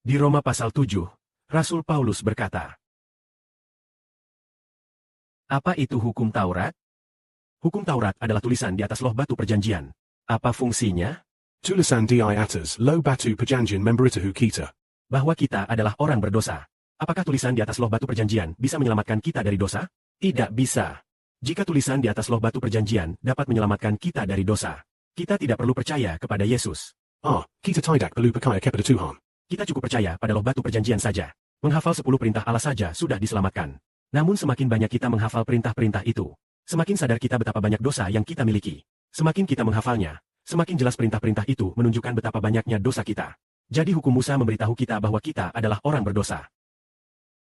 Di Roma pasal 7, Rasul Paulus berkata, apa itu hukum Taurat? Hukum Taurat adalah tulisan di atas loh batu perjanjian. Apa fungsinya? Tulisan di atas loh batu perjanjian memberitahu kita bahwa kita adalah orang berdosa. Apakah tulisan di atas loh batu perjanjian bisa menyelamatkan kita dari dosa? Tidak bisa. Jika tulisan di atas loh batu perjanjian dapat menyelamatkan kita dari dosa, kita tidak perlu percaya kepada Yesus. Kita tidak perlu percaya kepada Tuhan. Kita cukup percaya pada loh batu perjanjian saja. Menghafal 10 perintah Allah saja sudah diselamatkan. Namun semakin banyak kita menghafal perintah-perintah itu, semakin sadar kita betapa banyak dosa yang kita miliki. Semakin kita menghafalnya, semakin jelas perintah-perintah itu menunjukkan betapa banyaknya dosa kita. Jadi hukum Musa memberitahu kita bahwa kita adalah orang berdosa.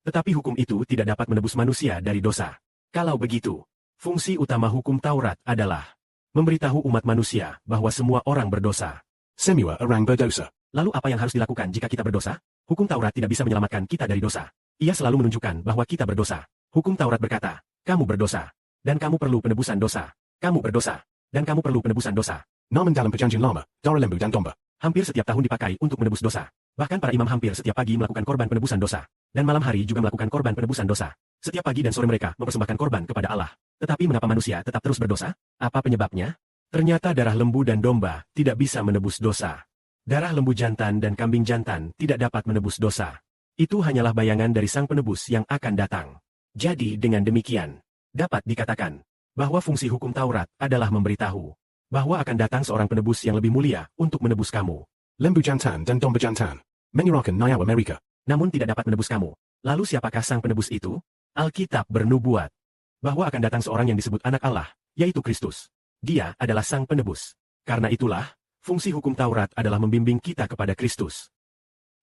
Tetapi hukum itu tidak dapat menebus manusia dari dosa. Kalau begitu, fungsi utama hukum Taurat adalah memberitahu umat manusia bahwa semua orang berdosa. Semua orang berdosa. Lalu apa yang harus dilakukan jika kita berdosa? Hukum Taurat tidak bisa menyelamatkan kita dari dosa. Ia selalu menunjukkan bahwa kita berdosa. Hukum Taurat berkata, kamu berdosa, dan kamu perlu penebusan dosa. Kamu berdosa, dan kamu perlu penebusan dosa. Namun dalam perjanjian lama, darah lembu dan domba hampir setiap tahun dipakai untuk menebus dosa. Bahkan para imam hampir setiap pagi melakukan korban penebusan dosa. Dan malam hari juga melakukan korban penebusan dosa. Setiap pagi dan sore mereka mempersembahkan korban kepada Allah. Tetapi mengapa manusia tetap terus berdosa? Apa penyebabnya? Ternyata darah lembu dan domba tidak bisa menebus dosa. Darah lembu jantan dan kambing jantan tidak dapat menebus dosa. Itu hanyalah bayangan dari sang penebus yang akan datang. Jadi dengan demikian, dapat dikatakan bahwa fungsi hukum Taurat adalah memberitahu bahwa akan datang seorang penebus yang lebih mulia untuk menebus kamu. Lembu jantan dan domba jantan menyerahkan nyawa mereka, namun tidak dapat menebus kamu. Lalu siapakah sang penebus itu? Alkitab bernubuat bahwa akan datang seorang yang disebut anak Allah, yaitu Kristus. Dia adalah sang penebus. Karena itulah, fungsi hukum Taurat adalah membimbing kita kepada Kristus.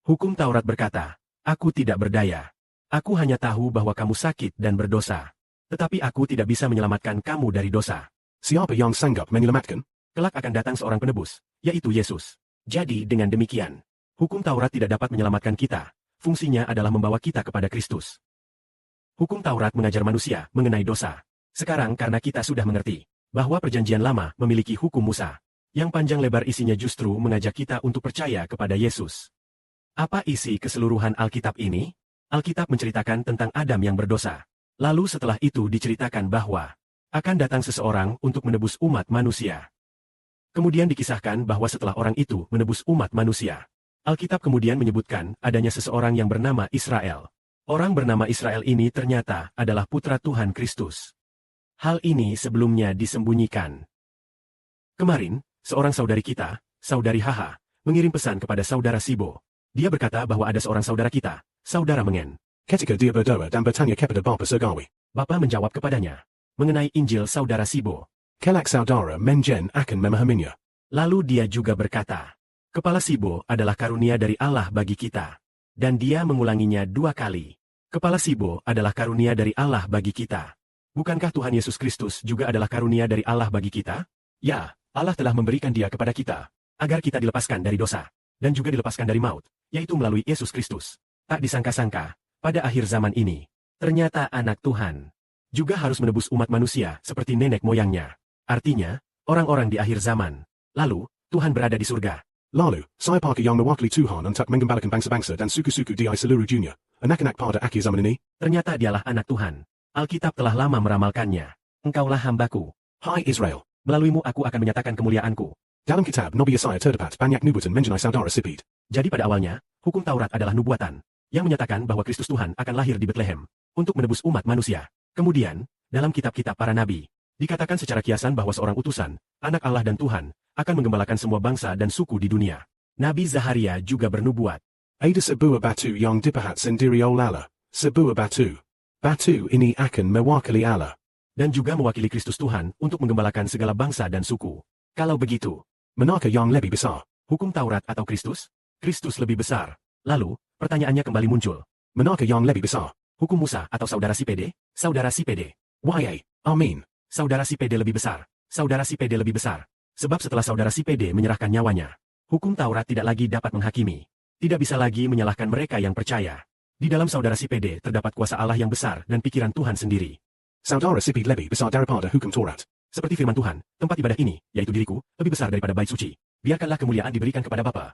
Hukum Taurat berkata, aku tidak berdaya. Aku hanya tahu bahwa kamu sakit dan berdosa. Tetapi aku tidak bisa menyelamatkan kamu dari dosa. Siapa yang sanggup menyelamatkan? Kelak akan datang seorang penebus, yaitu Yesus. Jadi dengan demikian, hukum Taurat tidak dapat menyelamatkan kita. Fungsinya adalah membawa kita kepada Kristus. Hukum Taurat mengajar manusia mengenai dosa. Sekarang karena kita sudah mengerti bahwa perjanjian lama memiliki hukum Musa, yang panjang lebar isinya justru mengajak kita untuk percaya kepada Yesus. Apa isi keseluruhan Alkitab ini? Alkitab menceritakan tentang Adam yang berdosa. Lalu setelah itu diceritakan bahwa akan datang seseorang untuk menebus umat manusia. Kemudian dikisahkan bahwa setelah orang itu menebus umat manusia, Alkitab kemudian menyebutkan adanya seseorang yang bernama Israel. Orang bernama Israel ini ternyata adalah putra Tuhan Kristus. Hal ini sebelumnya disembunyikan. Kemarin, seorang saudari kita, saudari Haha, mengirim pesan kepada saudara Sibo. Dia berkata bahwa ada seorang saudara kita, saudara Mengen. Ketika dia berdoa dan bertanya kepada Bapa Surgawi, Bapa menjawab kepadanya mengenai Injil saudara Sibo. kelak saudara Mengen akan memahaminya. Lalu dia juga berkata, kepala Sibo adalah karunia dari Allah bagi kita. Dan dia mengulanginya 2 kali. Kepala Sibo adalah karunia dari Allah bagi kita. Bukankah Tuhan Yesus Kristus juga adalah karunia dari Allah bagi kita? Ya, Allah telah memberikan dia kepada kita, agar kita dilepaskan dari dosa, dan juga dilepaskan dari maut, yaitu melalui Yesus Kristus. Tak disangka-sangka, pada akhir zaman ini, ternyata anak Tuhan juga harus menebus umat manusia seperti nenek moyangnya. Artinya, orang-orang di akhir zaman. Lalu, Tuhan berada di surga. Lalu, saya pakai yang mewakili Tuhan untuk mengembalikan bangsa-bangsa dan suku-suku di seluruh dunia. Anak-anak pada akhir zaman ini. Ternyata dialah anak Tuhan. Alkitab telah lama meramalkannya. Engkaulah hambaku. Hai Israel. Melaluimu aku akan menyatakan kemuliaanku. Dalam kitab Nabi Yesaya terdapat banyak nubuatan mengenai saudara Sipid. Jadi pada awalnya, hukum Taurat adalah nubuatan yang menyatakan bahwa Kristus Tuhan akan lahir di Betlehem untuk menebus umat manusia. Kemudian, dalam kitab-kitab para nabi, dikatakan secara kiasan bahwa seorang utusan, anak Allah dan Tuhan, akan menggembalakan semua bangsa dan suku di dunia. Nabi Zaharia juga bernubuat. Ada sebuah batu yang dipahat sendiri oleh Allah. Sebuah batu. Batu ini akan mewakili Allah. Dan juga mewakili Kristus Tuhan untuk menggembalakan segala bangsa dan suku. Kalau begitu, manakah yang lebih besar? Hukum Taurat atau Kristus? Kristus lebih besar. Lalu, pertanyaannya kembali muncul. Manakah yang lebih besar? Hukum Musa atau saudara si PD? Saudara si PD. Ya, amin. Saudara si PD lebih besar. Saudara si PD lebih besar. Sebab setelah saudara si PD menyerahkan nyawanya, hukum Taurat tidak lagi dapat menghakimi. Tidak bisa lagi menyalahkan mereka yang percaya. Di dalam saudara si PD terdapat kuasa Allah yang besar dan pikiran Tuhan sendiri. Saudara Sipid lebih besar daripada hukum Taurat. Seperti firman Tuhan, tempat ibadah ini, yaitu diriku, lebih besar daripada bait suci. Biarkanlah kemuliaan diberikan kepada Bapa,